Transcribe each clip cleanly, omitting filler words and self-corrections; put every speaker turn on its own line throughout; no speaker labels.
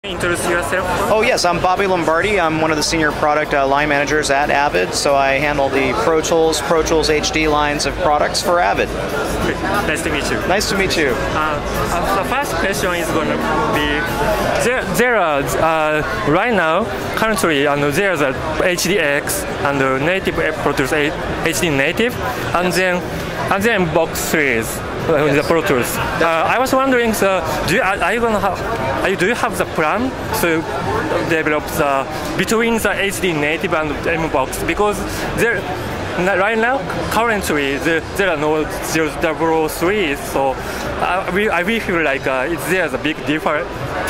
Introduce yourself.
Oh yes, I'm Bobby Lombardi. I'm one of the senior product line managers at Avid. So I handle the Pro Tools HD lines of products for Avid.
Okay. Nice to meet you.
Nice to meet you.
The first question is going to be, there are right now currently there's a HDX and native Pro Tools HD native, and then box series. The Pro Tools. I was wondering, do you have the plan to develop between the HD native and M box? Because right now, currently, there are no 003, so I feel like there's a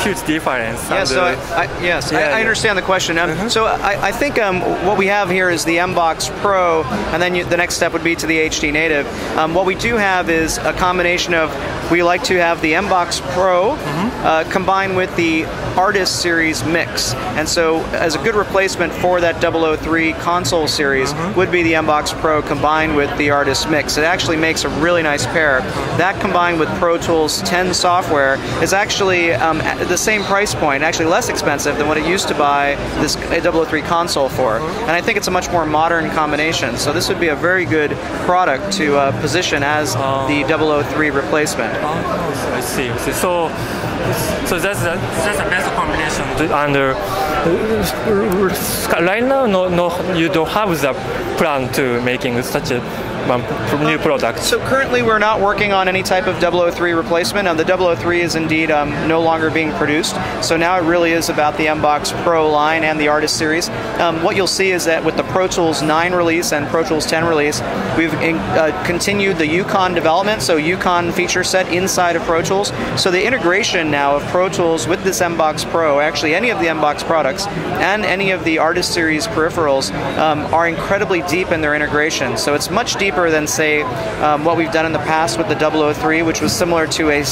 huge difference.
Yeah, I understand the question. So I think what we have here is the M-Box Pro, and then the next step would be to the HD native. What we do have is a combination of, we like to have the M-Box Pro combined with the Artist series mix. And so as a good replacement for that 003 console series would be the M-Box Pro combined with the Artist mix. It actually makes a really nice pair. That combined with Pro Tools 10 software is actually at the same price point, actually less expensive than what it used to buy this 003 console for. And I think it's a much more modern combination. So this would be a very good product to position as the 003 replacement.
I see. So that's the best combination. And right now, no, you don't have the plan to making such a new product.
So currently we're not working on any type of 003 replacement. The 003 is indeed no longer being produced. So now it really is about the M-Box Pro line and the Artist series. What you'll see is that with the Pro Tools 9 release and Pro Tools 10 release, we've continued the Yukon development, so Yukon feature set inside of Pro Tools. So the integration now of Pro Tools with this M-Box Pro, actually any of the M-Box products and any of the Artist series peripherals are incredibly deep in their integration. So it's much deeper than, say, what we've done in the past with the 003, which was similar to a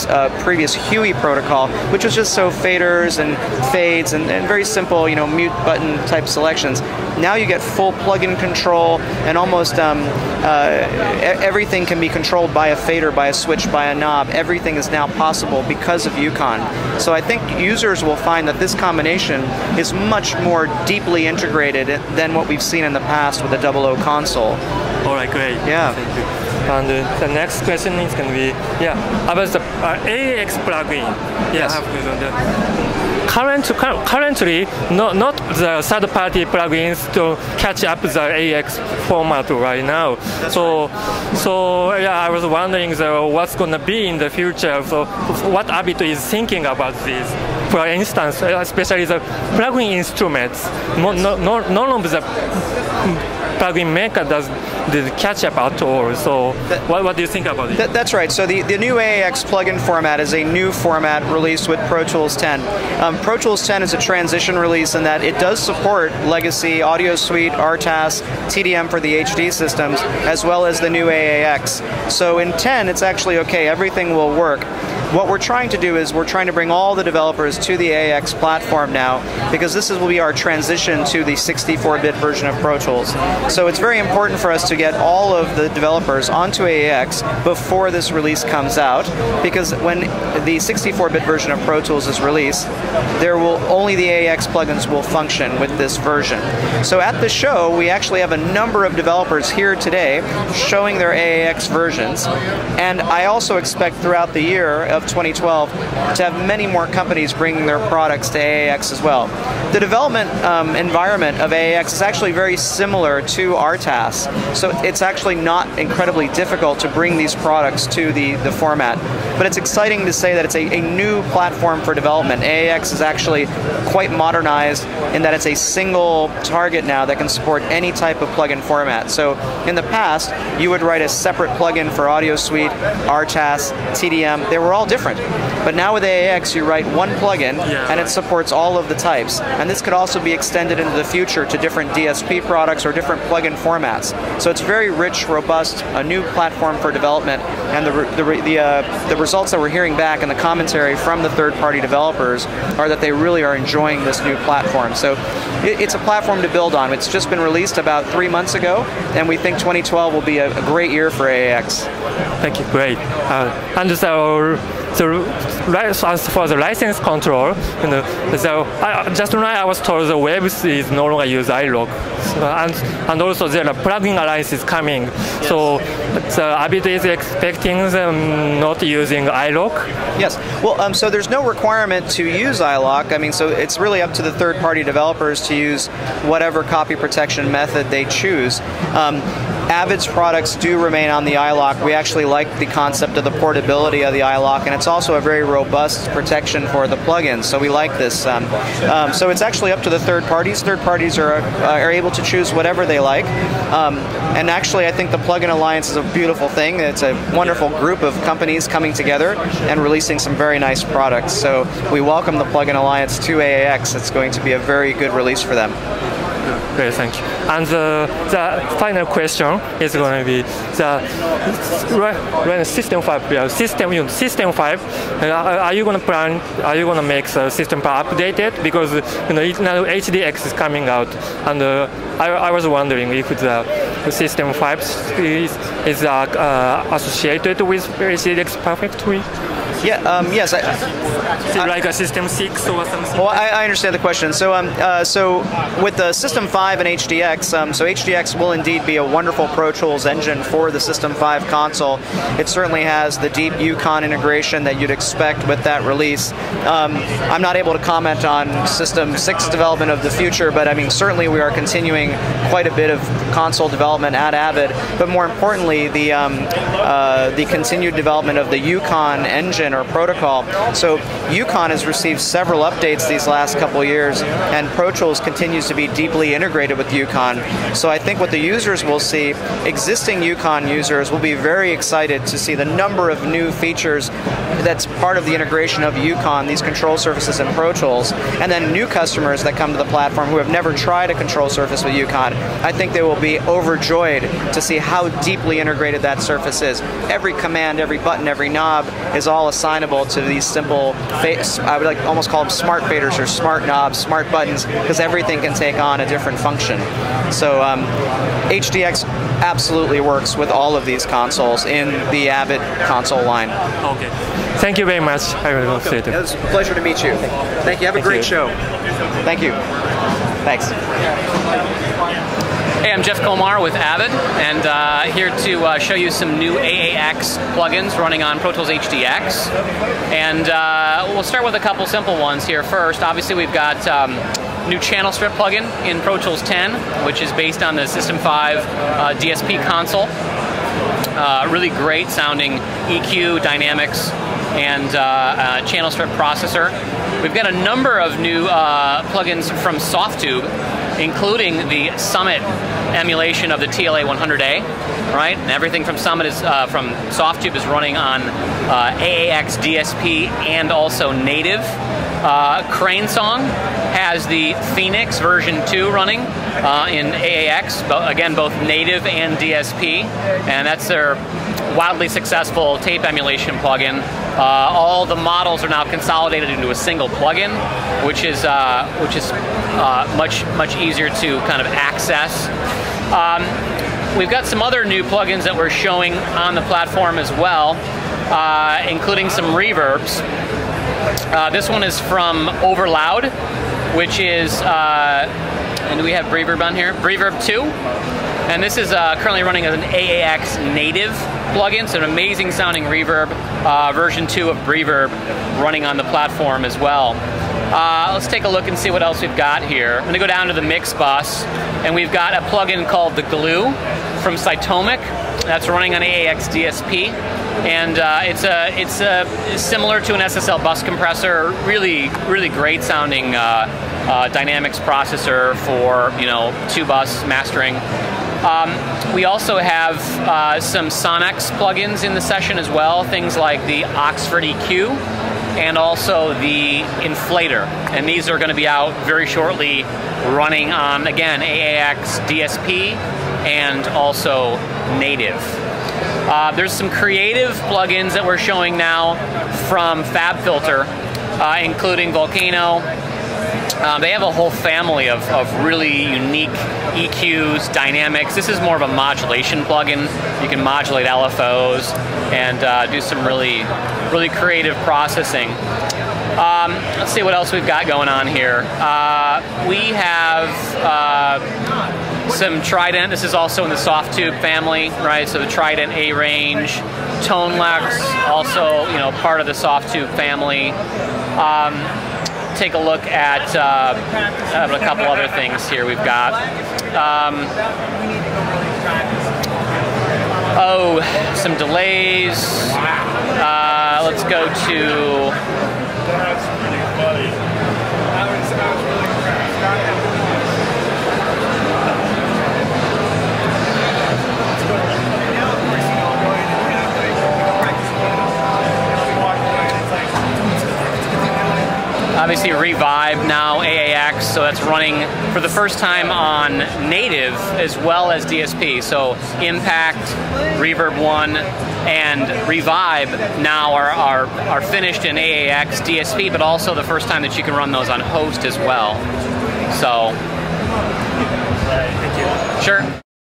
previous Huey protocol, which was just faders and fades and very simple, mute button type selections. Now you get full plug-in control, and almost everything can be controlled by a fader, by a switch, by a knob. Everything is now possible because of Yukon. So I think users will find that this combination is much more deeply integrated than what we've seen in the past with the 00 console.
All right, great.
Yeah.
Thank you. And the next question is going to be, about the AAX plugin.
Yes.
Currently, not the third-party plugins to catch up the AAX format right now. So I was wondering what's going to be in the future. So what Avid is thinking about this. For instance, especially the plugin instruments. None of the plugin maker does catch up at all. So what do you think about it?
That's right. So the new AAX plugin format is a new format released with Pro Tools 10. Pro Tools 10 is a transition release in that it does support legacy Audio Suite, RTAS, TDM for the HD systems, as well as the new AAX. So in 10, it's actually okay. Everything will work. What we're trying to do is we're trying to bring all the developers to the AAX platform now, because this will be our transition to the 64-bit version of Pro Tools. So it's very important for us to get all of the developers onto AAX before this release comes out, because when the 64-bit version of Pro Tools is released, only the AAX plugins will function with this version. So at the show, we actually have a number of developers here today showing their AAX versions, and I also expect throughout the year of 2012 to have many more companies bringing their products to AAX as well. The development environment of AAX is actually very similar to RTAS, so it's actually not incredibly difficult to bring these products to the format. But it's exciting to say that it's a new platform for development. AAX is actually quite modernized in that it's a single target now that can support any type of plugin format. So in the past, you would write a separate plugin for Audio Suite, RTAS, TDM. They were all different. But now with AAX, you write one plugin, and it supports all of the types. And this could also be extended into the future to different DSP products or different plugin formats. So it's very rich, robust, a new platform for development. And the results that we're hearing back in the commentary from the third-party developers are that they really are enjoying this new platform. So it's a platform to build on. It's just been released about 3 months ago, and we think 2012 will be a great year for AAX.
Thank you. Great. And so as for the license control, just now I was told the web is no longer use iLock, and also there are plugin alliance is coming. Yes. So Avid is expecting them not using iLock.
Yes. Well, so there's no requirement to use iLock. I mean, so it's really up to the third-party developers to use whatever copy protection method they choose. Avid's products do remain on the iLock. We actually like the concept of the portability of the iLock, and it's also a very robust protection for the plugins, so we like this. So it's actually up to the third parties. Third parties are able to choose whatever they like. And actually, I think the Plugin Alliance is a beautiful thing. It's a wonderful group of companies coming together and releasing some very nice products. So we welcome the Plugin Alliance to AAX. It's going to be a very good release for them.
Great, thank you. And the final question is going to be when System 5, System 5. Are you going to make the System 5 updated, because now HDX is coming out, and I was wondering if the System 5 is associated with HDX perfectly.
Yeah. Yes.
Like a System 6 or something.
Well, I understand the question. So, so with the System 5 and HDX, so HDX will indeed be a wonderful Pro Tools engine for the System 5 console. It certainly has the deep Yukon integration that you'd expect with that release. I'm not able to comment on System 6 development of the future, but I mean, certainly we are continuing quite a bit of console development at Avid. But more importantly, the continued development of the Yukon engine or protocol. So Yukon has received several updates these last couple of years, and Pro Tools continues to be deeply integrated with Yukon. So I think what the users will see, existing Yukon users will be very excited to see the number of new features that's part of the integration of Yukon, these control surfaces in Pro Tools. And then new customers that come to the platform who have never tried a control surface with Yukon, I think they will be overjoyed to see how deeply integrated that surface is. Every command, every button, every knob is all assignable to these simple, I would almost call them smart faders or smart knobs, smart buttons, because everything can take on a different function. So HDX absolutely works with all of these consoles in the Avid console line.
Okay. Thank you very much. I will say it.
It was a pleasure to meet you. Thank you. Have a great show. Thank you. Thanks.
Hey, I'm Jeff Komar with Avid, and here to show you some new AAX plugins running on Pro Tools HDX. And we'll start with a couple simple ones here first. Obviously, we've got new channel strip plugin in Pro Tools 10, which is based on the System 5 DSP console. Really great sounding EQ, dynamics, and channel strip processor. We've got a number of new plugins from Softtube, including the Summit emulation of the TLA 100A, right? And everything from Summit is from Softtube is running on AAX DSP and also native. Crane Song has the Phoenix version 2 running in AAX, again both native and DSP, and that's their wildly successful tape emulation plugin. All the models are now consolidated into a single plugin, which is much easier to kind of access. We've got some other new plugins that we're showing on the platform as well, including some reverbs. This one is from Overloud, which is, and do we have Reverb on here? Reverb 2. And this is currently running as an AAX native plugin, so an amazing sounding reverb, version 2 of Reverb running on the platform as well. Let's take a look and see what else we've got here. I'm going to go down to the mix bus, and we've got a plugin called The Glue from Cytomic that's running on AAX DSP, and it's similar to an SSL bus compressor. Really great sounding dynamics processor for 2-bus mastering. We also have some Sonex plugins in the session as well, things like the Oxford EQ and also the Inflator. And these are going to be out very shortly, running on, again, AAX DSP and also native. There's some creative plugins that we're showing now from FabFilter, including Volcano. They have a whole family of really unique EQs, dynamics. This is more of a modulation plugin. You can modulate LFOs and do some really really creative processing. Let's see what else we've got going on here. We have some Trident. This is also in the soft tube family, right? So the Trident A range, Tonelex, also part of the soft tube family. Take a look at a couple other things here. We've got some delays. Let's go to obviously Revive now, AAX, so that's running for the first time on native as well as DSP. So Impact, Reverb 1, and Revive now are finished in AAX DSP, but also the first time that you can run those on host as well. So, sure.